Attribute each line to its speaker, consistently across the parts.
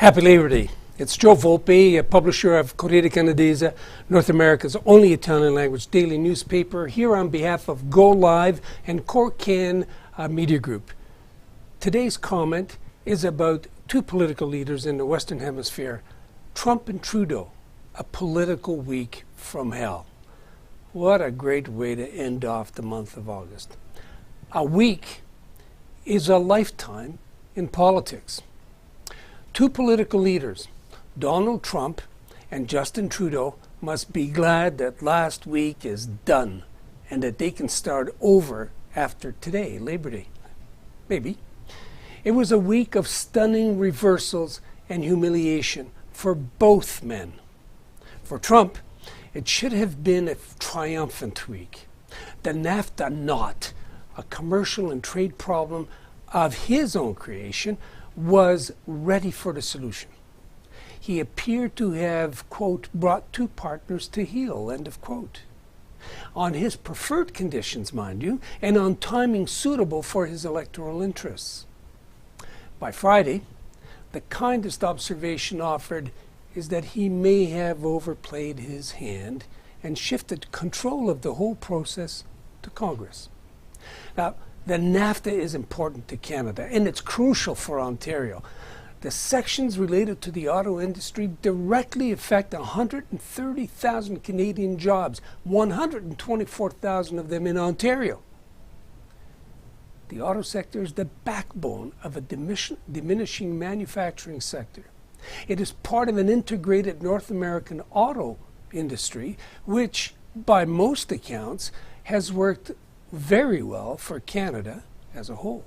Speaker 1: Happy Labor Day. It's Joe Volpe, a publisher of Corriere Canadese, North America's only Italian language daily newspaper, here on behalf of Go Live and Corcan Media Group. Today's comment is about two political leaders in the Western Hemisphere, Trump and Trudeau, a political week from hell. What a great way to end off the month of August. A week is a lifetime in politics. Two political leaders, Donald Trump and Justin Trudeau, must be glad that last week is done and that they can start over after today, Labor Day. Maybe. It was a week of stunning reversals and humiliation for both men. For Trump, it should have been a triumphant week. The NAFTA knot, a commercial and trade problem of his own creation, was ready for the solution. He appeared to have, quote, brought two partners to heel, end of quote. On his preferred conditions, mind you, and on timing suitable for his electoral interests. By Friday, the kindest observation offered is that he may have overplayed his hand and shifted control of the whole process to Congress. Now, the NAFTA is important to Canada, and it's crucial for Ontario. The sections related to the auto industry directly affect 130,000 Canadian jobs, 124,000 of them in Ontario. The auto sector is the backbone of a diminishing manufacturing sector. It is part of an integrated North American auto industry, which, by most accounts, has worked very well for Canada as a whole.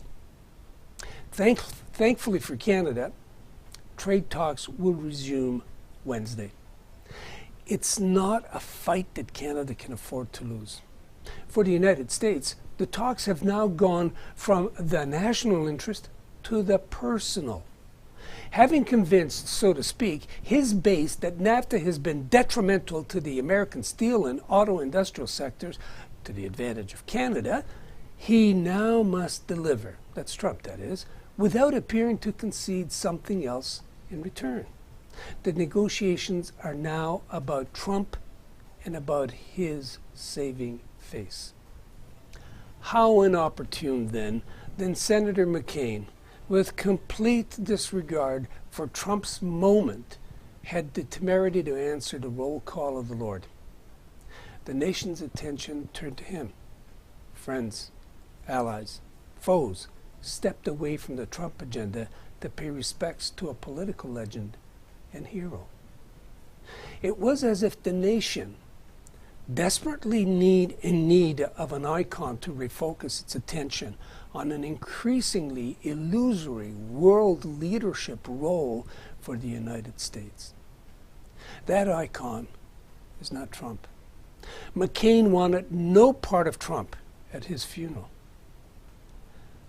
Speaker 1: Thankfully for Canada, trade talks will resume Wednesday. It's not a fight that Canada can afford to lose. For the United States, the talks have now gone from the national interest to the personal. Having convinced, so to speak, his base that NAFTA has been detrimental to the American steel and auto industrial sectors, to the advantage of Canada, he now must deliver, that's Trump that is, without appearing to concede something else in return. The negotiations are now about Trump and about his saving face. How inopportune then Senator McCain, with complete disregard for Trump's moment, had the temerity to answer the roll call of the Lord. The nation's attention turned to him. Friends, allies, foes stepped away from the Trump agenda to pay respects to a political legend and hero. It was as if the nation, desperately in need of an icon to refocus its attention on an increasingly illusory world leadership role for the United States. That icon is not Trump. McCain wanted no part of Trump at his funeral.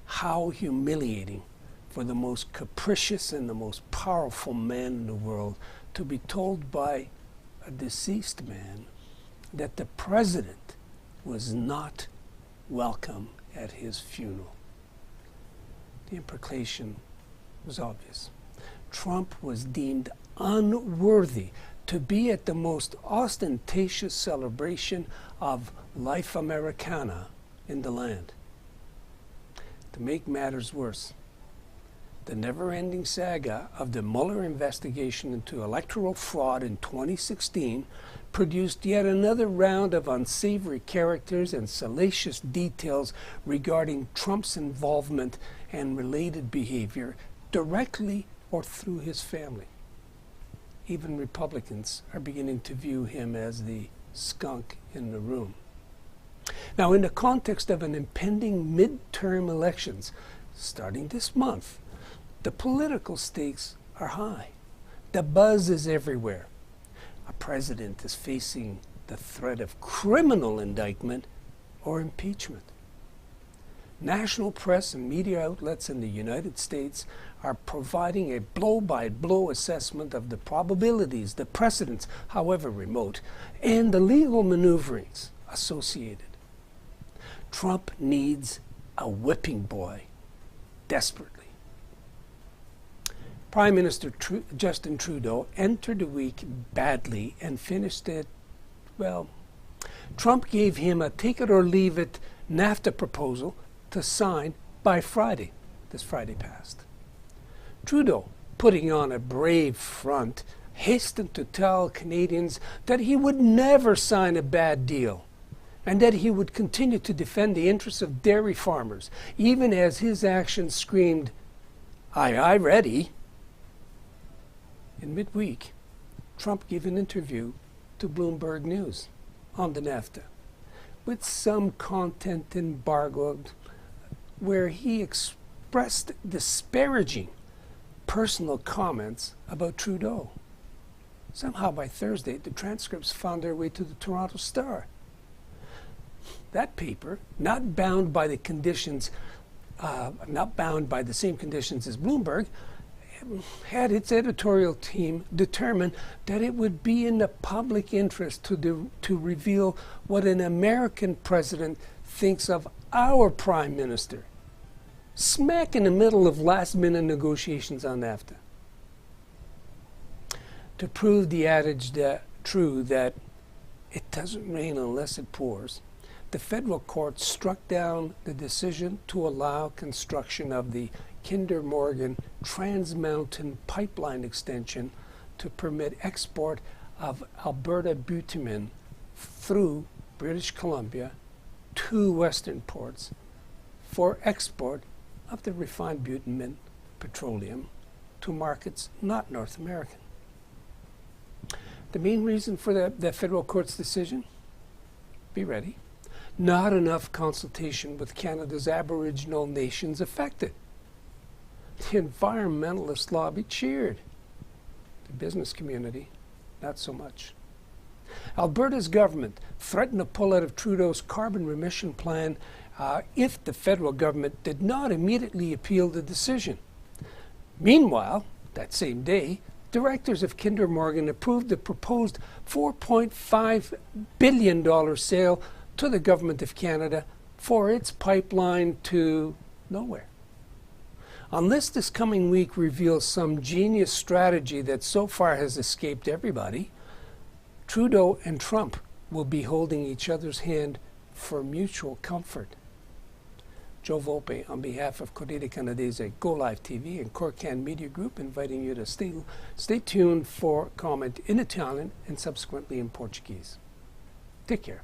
Speaker 1: How humiliating for the most capricious and the most powerful man in the world to be told by a deceased man that the president was not welcome at his funeral. The implication was obvious. Trump was deemed unworthy to be at the most ostentatious celebration of life Americana in the land. To make matters worse, the never-ending saga of the Mueller investigation into electoral fraud in 2016 produced yet another round of unsavory characters and salacious details regarding Trump's involvement and related behavior directly or through his family. Even Republicans are beginning to view him as the skunk in the room. Now, in the context of an impending midterm elections starting this month, the political stakes are high. The buzz is everywhere. A president is facing the threat of criminal indictment or impeachment. National press and media outlets in the United States are providing a blow-by-blow assessment of the probabilities, the precedents, however remote, and the legal maneuverings associated. Trump needs a whipping boy desperately. Prime Minister Justin Trudeau entered the week badly and finished it, well, Trump gave him a take-it-or-leave-it NAFTA proposal to sign by Friday. This Friday passed. Trudeau, putting on a brave front, hastened to tell Canadians that he would never sign a bad deal and that he would continue to defend the interests of dairy farmers, even as his actions screamed, "Aye, aye, ready." In midweek, Trump gave an interview to Bloomberg News on the NAFTA, with some content embargoed, where he expressed disparaging personal comments about Trudeau. Somehow by Thursday, the transcripts found their way to the Toronto Star. That paper, not bound by the same conditions as Bloomberg, had its editorial team determine that it would be in the public interest to reveal what an American president thinks of our prime minister, smack in the middle of last-minute negotiations on NAFTA. To prove the adage true that it doesn't rain unless it pours, the federal court struck down the decision to allow construction of the Kinder Morgan Trans Mountain pipeline extension to permit export of Alberta bitumen through British Columbia to Western ports for export of the refined bitumen petroleum to markets not North American. The main reason for the federal court's decision? Be ready. Not enough consultation with Canada's Aboriginal nations affected. The environmentalist lobby cheered. The business community, not so much. Alberta's government threatened to pull out of Trudeau's carbon remission plan if the federal government did not immediately appeal the decision. Meanwhile, that same day, directors of Kinder Morgan approved the proposed $4.5 billion sale to the Government of Canada for its pipeline to nowhere. Unless this coming week reveals some genius strategy that so far has escaped everybody, Trudeau and Trump will be holding each other's hand for mutual comfort. Joe Volpe, on behalf of Corriere Canadese, Go Live TV, and Corcan Media Group, inviting you to stay tuned for comment in Italian and subsequently in Portuguese. Take care.